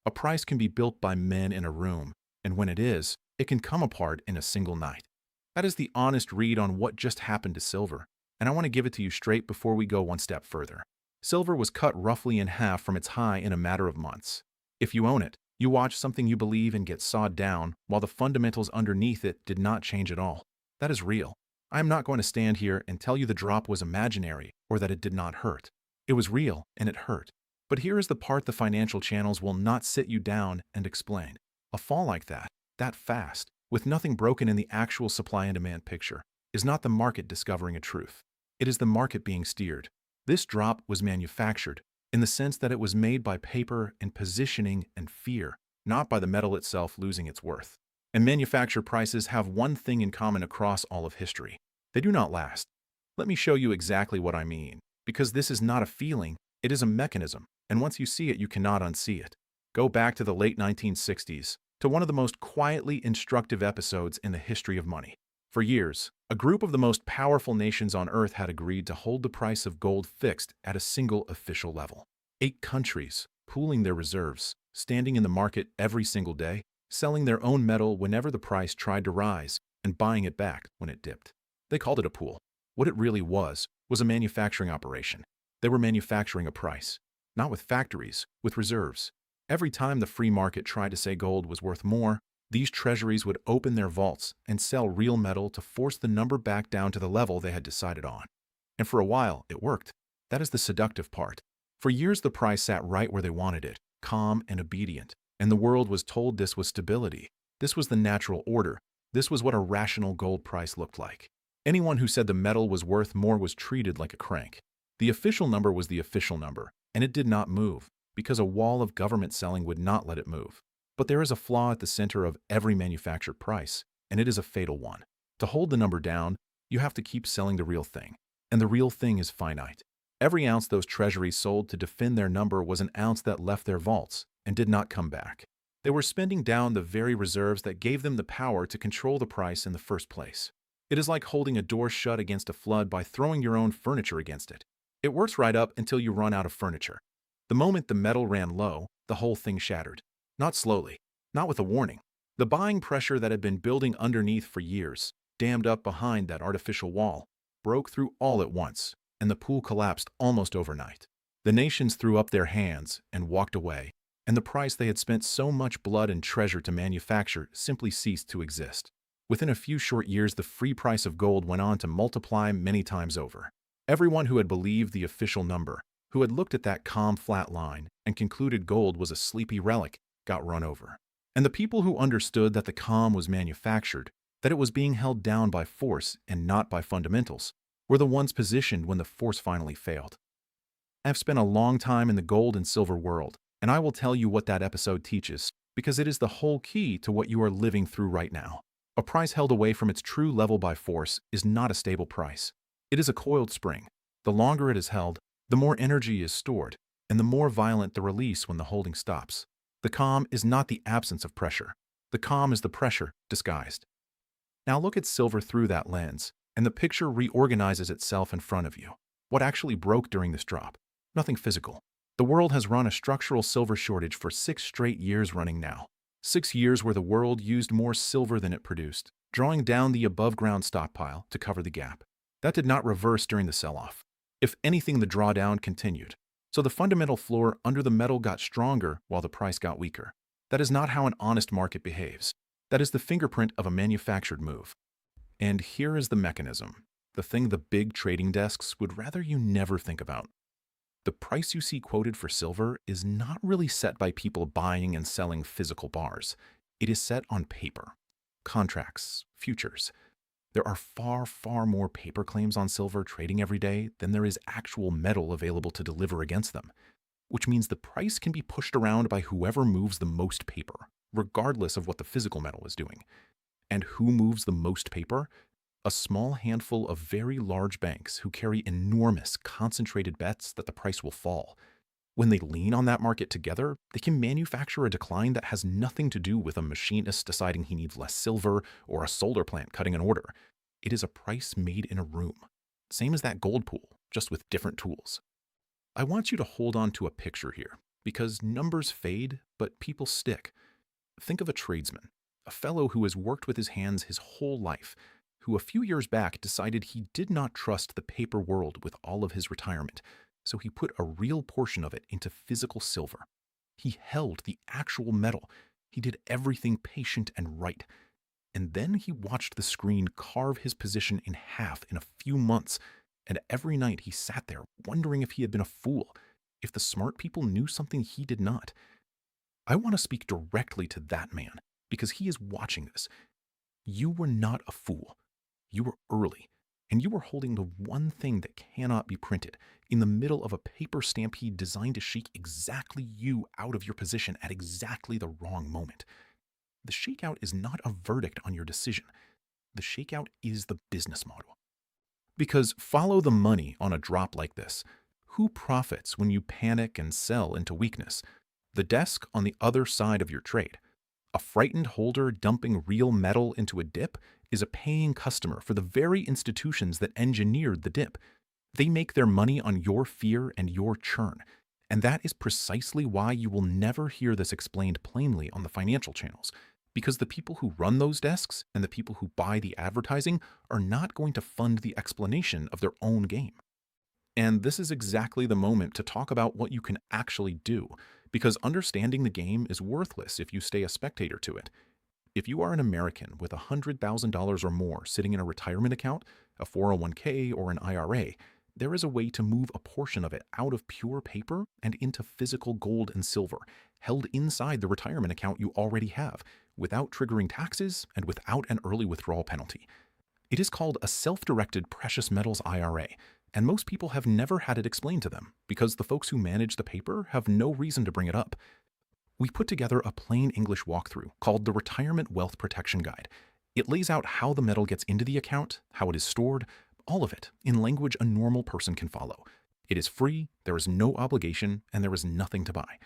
A price can be built by men in a room, and when it is, it can come apart in a single night. That is the honest read on what just happened to silver, and I want to give it to you straight before we go one step further. Silver was cut roughly in half from its high in a matter of months. If you own it, you watch something you believe in get sawed down, while the fundamentals underneath it did not change at all. That is real. I am not going to stand here and tell you the drop was imaginary or that it did not hurt. It was real and it hurt. But here is the part the financial channels will not sit you down and explain. A fall like that fast, with nothing broken in the actual supply and demand picture, is not the market discovering a truth. It is the market being steered. This drop was manufactured, in the sense that it was made by paper and positioning and fear, not by the metal itself losing its worth. And manufactured prices have one thing in common across all of history. They do not last. Let me show you exactly what I mean, because this is not a feeling, it is a mechanism, and once you see it, you cannot unsee it. Go back to the late 1960s, to one of the most quietly instructive episodes in the history of money. For years, a group of the most powerful nations on Earth had agreed to hold the price of gold fixed at a single official level. 8 countries, pooling their reserves, standing in the market every single day, selling their own metal whenever the price tried to rise, and buying it back when it dipped. They called it a pool. What it really was a manufacturing operation. They were manufacturing a price, not with factories, with reserves. Every time the free market tried to say gold was worth more, these treasuries would open their vaults and sell real metal to force the number back down to the level they had decided on. And for a while, it worked. That is the seductive part. For years, the price sat right where they wanted it, calm and obedient, and the world was told this was stability. This was the natural order. This was what a rational gold price looked like. Anyone who said the metal was worth more was treated like a crank. The official number was the official number, and it did not move, because a wall of government selling would not let it move. But there is a flaw at the center of every manufactured price, and it is a fatal one. To hold the number down, you have to keep selling the real thing, and the real thing is finite. Every ounce those treasuries sold to defend their number was an ounce that left their vaults and did not come back. They were spending down the very reserves that gave them the power to control the price in the first place. It is like holding a door shut against a flood by throwing your own furniture against it. It works right up until you run out of furniture. The moment the metal ran low, the whole thing shattered. Not slowly, not with a warning. The buying pressure that had been building underneath for years, dammed up behind that artificial wall, broke through all at once, and the pool collapsed almost overnight. The nations threw up their hands and walked away, and the price they had spent so much blood and treasure to manufacture simply ceased to exist. Within a few short years, the free price of gold went on to multiply many times over. Everyone who had believed the official number, who had looked at that calm flat line and concluded gold was a sleepy relic, got run over. And the people who understood that the calm was manufactured, that it was being held down by force and not by fundamentals, were the ones positioned when the force finally failed. I've spent a long time in the gold and silver world, and I will tell you what that episode teaches, because it is the whole key to what you are living through right now. A price held away from its true level by force is not a stable price. It is a coiled spring. The longer it is held, the more energy is stored, and the more violent the release when the holding stops. The calm is not the absence of pressure. The calm is the pressure disguised. Now look at silver through that lens, and the picture reorganizes itself in front of you. What actually broke during this drop? Nothing physical. The world has run a structural silver shortage for 6 straight years running now. 6 years where the world used more silver than it produced, drawing down the above-ground stockpile to cover the gap. That did not reverse during the sell-off. If anything, the drawdown continued. So the fundamental floor under the metal got stronger while the price got weaker. That is not how an honest market behaves. That is the fingerprint of a manufactured move. And here is the mechanism, the thing the big trading desks would rather you never think about. The price you see quoted for silver is not really set by people buying and selling physical bars. It is set on paper, contracts, futures. There are far, far more paper claims on silver trading every day than there is actual metal available to deliver against them, which means the price can be pushed around by whoever moves the most paper, regardless of what the physical metal is doing. And who moves the most paper? A small handful of very large banks who carry enormous, concentrated bets that the price will fall. When they lean on that market together, they can manufacture a decline that has nothing to do with a machinist deciding he needs less silver or a solar plant cutting an order. It is a price made in a room. Same as that gold pool, just with different tools. I want you to hold on to a picture here, because numbers fade, but people stick. Think of a tradesman, a fellow who has worked with his hands his whole life, who a few years back decided he did not trust the paper world with all of his retirement, so he put a real portion of it into physical silver. He held the actual metal. He did everything patient and right. And then he watched the screen carve his position in half in a few months, and every night he sat there wondering if he had been a fool, if the smart people knew something he did not. I want to speak directly to that man, because he is watching this. You were not a fool. You were early, and you were holding the one thing that cannot be printed in the middle of a paper stampede designed to shake exactly you out of your position at exactly the wrong moment. The shakeout is not a verdict on your decision. The shakeout is the business model. Because follow the money on a drop like this. Who profits when you panic and sell into weakness? The desk on the other side of your trade. A frightened holder dumping real metal into a dip is a paying customer for the very institutions that engineered the dip. They make their money on your fear and your churn. And that is precisely why you will never hear this explained plainly on the financial channels. Because the people who run those desks and the people who buy the advertising are not going to fund the explanation of their own game. And this is exactly the moment to talk about what you can actually do, because understanding the game is worthless if you stay a spectator to it. If you are an American with $100,000 or more sitting in a retirement account, a 401k, or an IRA, there is a way to move a portion of it out of pure paper and into physical gold and silver, held inside the retirement account you already have, without triggering taxes and without an early withdrawal penalty. It is called a self-directed precious metals IRA, and most people have never had it explained to them because the folks who manage the paper have no reason to bring it up. We put together a plain English walkthrough called the Retirement Wealth Protection Guide. It lays out how the metal gets into the account, how it is stored, all of it in language a normal person can follow. It is free, there is no obligation, and there is nothing to buy.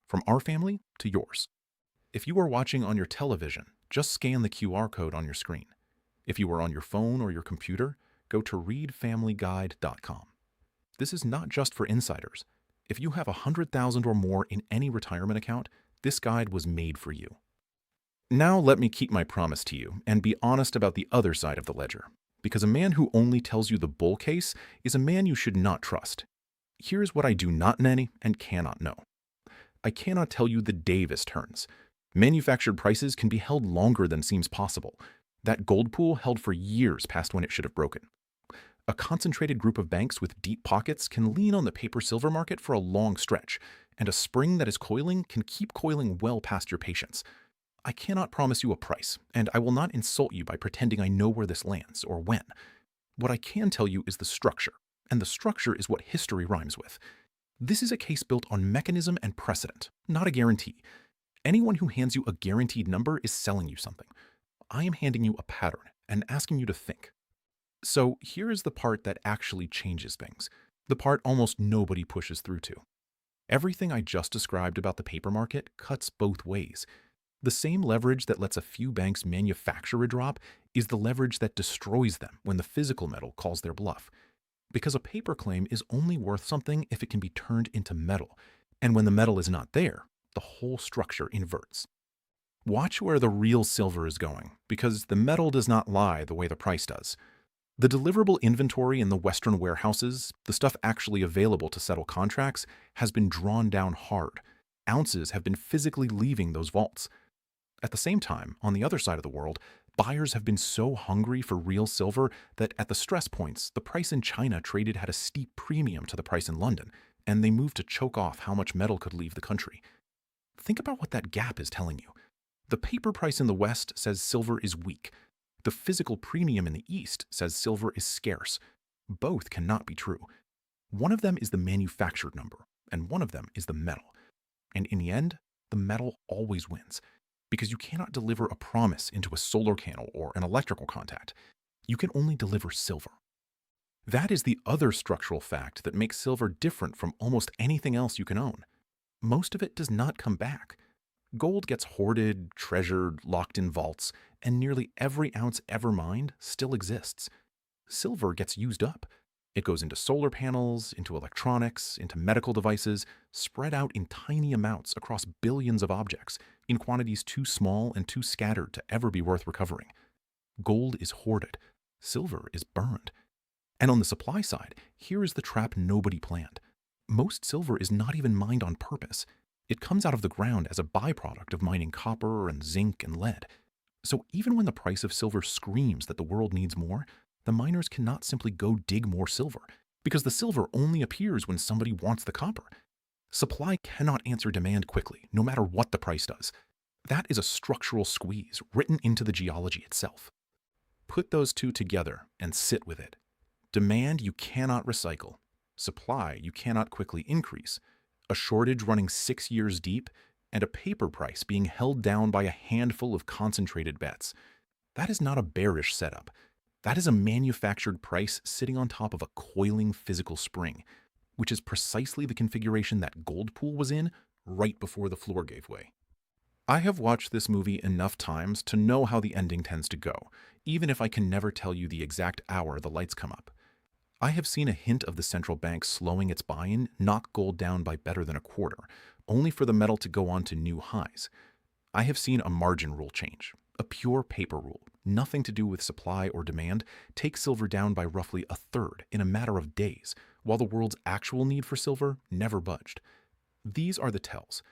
From our family to yours. If you are watching on your television, just scan the QR code on your screen. If you are on your phone or your computer, go to readfamilyguide.com. This is not just for insiders. If you have $100,000 or more in any retirement account, this guide was made for you. Now let me keep my promise to you and be honest about the other side of the ledger, because a man who only tells you the bull case is a man you should not trust. Here's what I do not nanny and cannot know. I cannot tell you the Davis turns. Manufactured prices can be held longer than seems possible. That gold pool held for years past when it should have broken. A concentrated group of banks with deep pockets can lean on the paper silver market for a long stretch, and a spring that is coiling can keep coiling well past your patience. I cannot promise you a price, and I will not insult you by pretending I know where this lands or when. What I can tell you is the structure, and the structure is what history rhymes with. This is a case built on mechanism and precedent, not a guarantee. Anyone who hands you a guaranteed number is selling you something. I am handing you a pattern and asking you to think. So here is the part that actually changes things, the part almost nobody pushes through to. Everything I just described about the paper market cuts both ways. The same leverage that lets a few banks manufacture a drop is the leverage that destroys them when the physical metal calls their bluff. Because a paper claim is only worth something if it can be turned into metal, and when the metal is not there, the whole structure inverts. Watch where the real silver is going, because the metal does not lie the way the price does. The deliverable inventory in the Western warehouses, the stuff actually available to settle contracts, has been drawn down hard. Ounces have been physically leaving those vaults. At the same time, on the other side of the world, buyers have been so hungry for real silver that at the stress points, the price in China traded at a steep premium to the price in London, and they moved to choke off how much metal could leave the country. Think about what that gap is telling you. The paper price in the West says silver is weak. The physical premium in the East says silver is scarce. Both cannot be true. One of them is the manufactured number, and one of them is the metal. And in the end, the metal always wins, because you cannot deliver a promise into a solar panel or an electrical contact. You can only deliver silver. That is the other structural fact that makes silver different from almost anything else you can own. Most of it does not come back. Gold gets hoarded, treasured, locked in vaults, and nearly every ounce ever mined still exists. Silver gets used up. It goes into solar panels, into electronics, into medical devices, spread out in tiny amounts across billions of objects, in quantities too small and too scattered to ever be worth recovering. Gold is hoarded. Silver is burned. And on the supply side, here is the trap nobody planned. Most silver is not even mined on purpose. It comes out of the ground as a byproduct of mining copper and zinc and lead. So even when the price of silver screams that the world needs more, the miners cannot simply go dig more silver, because the silver only appears when somebody wants the copper. Supply cannot answer demand quickly, no matter what the price does. That is a structural squeeze written into the geology itself. Put those two together and sit with it. Demand you cannot recycle. Supply you cannot quickly increase. A shortage running 6 years deep, and a paper price being held down by a handful of concentrated bets. That is not a bearish setup. That is a manufactured price sitting on top of a coiling physical spring, which is precisely the configuration that Gold Pool was in right before the floor gave way. I have watched this movie enough times to know how the ending tends to go, even if I can never tell you the exact hour the lights come up. I have seen a hint of the central bank slowing its buy-in knock gold down by better than a quarter, only for the metal to go on to new highs. I have seen a margin rule change, a pure paper rule, nothing to do with supply or demand, take silver down by roughly a third in a matter of days, while the world's actual need for silver never budged. These are the tells.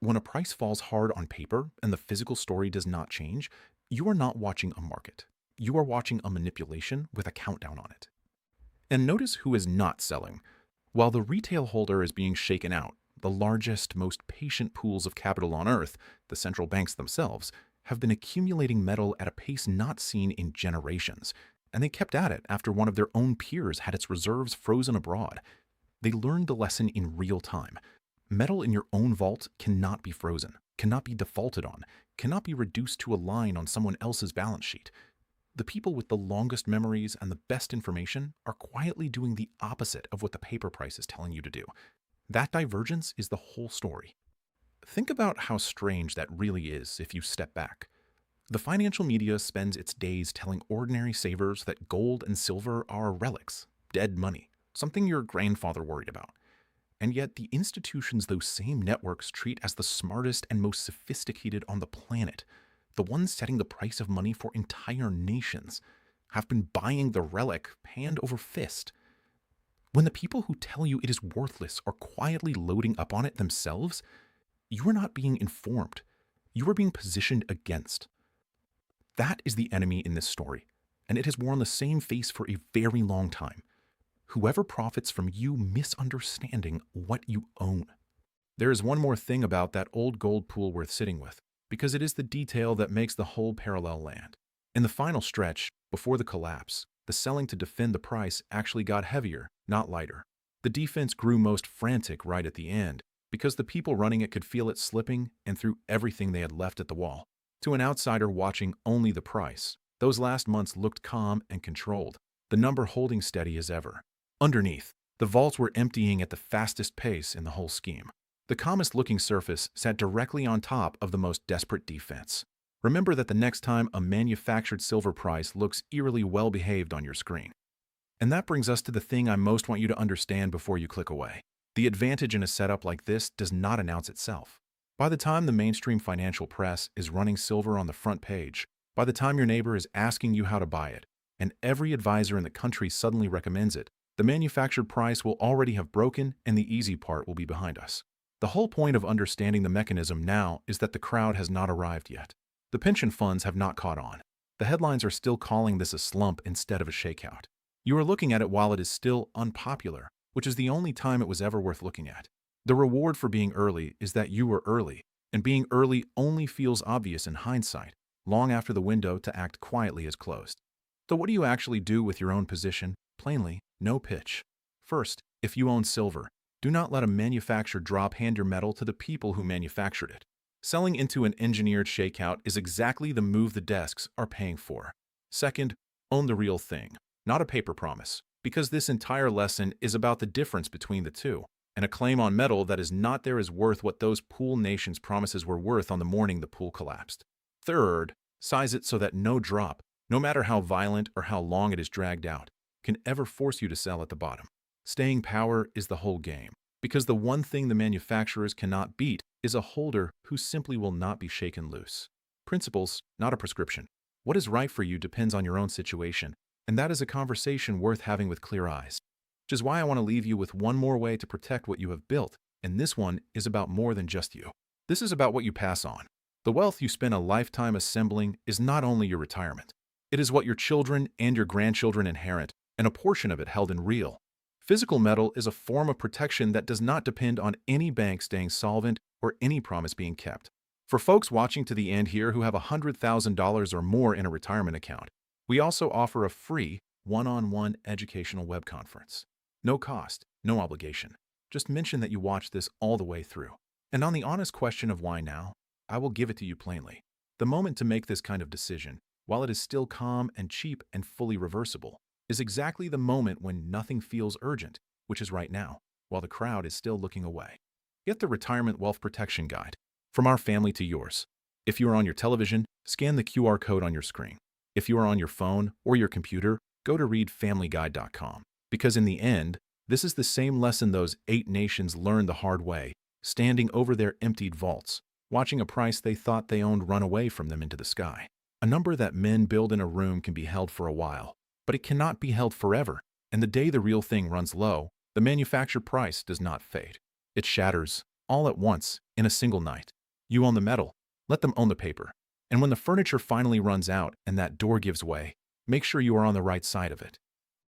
When a price falls hard on paper and the physical story does not change, you are not watching a market. You are watching a manipulation with a countdown on it. And notice who is not selling. While the retail holder is being shaken out, the largest, most patient pools of capital on Earth, the central banks themselves, have been accumulating metal at a pace not seen in generations, and they kept at it after one of their own peers had its reserves frozen abroad. They learned the lesson in real time. Metal in your own vault cannot be frozen, cannot be defaulted on, cannot be reduced to a line on someone else's balance sheet. The people with the longest memories and the best information are quietly doing the opposite of what the paper price is telling you to do. That divergence is the whole story. Think about how strange that really is if you step back. The financial media spends its days telling ordinary savers that gold and silver are relics, dead money, something your grandfather worried about. And yet the institutions those same networks treat as the smartest and most sophisticated on the planet, the ones setting the price of money for entire nations, have been buying the relic hand over fist. When the people who tell you it is worthless are quietly loading up on it themselves, you are not being informed. You are being positioned against. That is the enemy in this story, and it has worn the same face for a very long time. Whoever profits from you misunderstanding what you own. There is one more thing about that old gold pool worth sitting with, because it is the detail that makes the whole parallel land. In the final stretch, before the collapse, the selling to defend the price actually got heavier, not lighter. The defense grew most frantic right at the end, because the people running it could feel it slipping and threw everything they had left at the wall. To an outsider watching only the price, those last months looked calm and controlled, the number holding steady as ever. Underneath, the vaults were emptying at the fastest pace in the whole scheme. The calmest-looking surface sat directly on top of the most desperate defense. Remember that the next time a manufactured silver price looks eerily well-behaved on your screen. And that brings us to the thing I most want you to understand before you click away. The advantage in a setup like this does not announce itself. By the time the mainstream financial press is running silver on the front page, by the time your neighbor is asking you how to buy it, and every advisor in the country suddenly recommends it, the manufactured price will already have broken and the easy part will be behind us. The whole point of understanding the mechanism now is that the crowd has not arrived yet. The pension funds have not caught on. The headlines are still calling this a slump instead of a shakeout. You are looking at it while it is still unpopular, which is the only time it was ever worth looking at. The reward for being early is that you were early, and being early only feels obvious in hindsight, long after the window to act quietly is closed. So what do you actually do with your own position? Plainly, no pitch. First, if you own silver, do not let a manufacturer drop hand your metal to the people who manufactured it. Selling into an engineered shakeout is exactly the move the desks are paying for. Second, own the real thing, not a paper promise, because this entire lesson is about the difference between the two, and a claim on metal that is not there is worth what those pool nations' promises were worth on the morning the pool collapsed. Third, size it so that no drop, no matter how violent or how long it is dragged out, can ever force you to sell at the bottom. Staying power is the whole game, because the one thing the manufacturers cannot beat is a holder who simply will not be shaken loose. Principles, not a prescription. What is right for you depends on your own situation, and that is a conversation worth having with clear eyes. Which is why I want to leave you with one more way to protect what you have built, and this one is about more than just you. This is about what you pass on. The wealth you spend a lifetime assembling is not only your retirement. It is what your children and your grandchildren inherit, and a portion of it held in real. Physical metal is a form of protection that does not depend on any bank staying solvent or any promise being kept. For folks watching to the end here who have $100,000 or more in a retirement account, we also offer a free one-on-one educational web conference. No cost, no obligation. Just mention that you watched this all the way through. And on the honest question of why now, I will give it to you plainly. The moment to make this kind of decision, while it is still calm and cheap and fully reversible, is exactly the moment when nothing feels urgent, which is right now, while the crowd is still looking away. Get the Retirement Wealth Protection Guide, from our family to yours. If you are on your television, scan the QR code on your screen. If you are on your phone or your computer, go to readfamilyguide.com. Because in the end, this is the same lesson those 8 nations learned the hard way, standing over their emptied vaults, watching a price they thought they owned run away from them into the sky. A number that men build in a room can be held for a while, but it cannot be held forever, and the day the real thing runs low, the manufactured price does not fade. It shatters, all at once, in a single night. You own the metal, let them own the paper. And when the furniture finally runs out and that door gives way, make sure you are on the right side of it.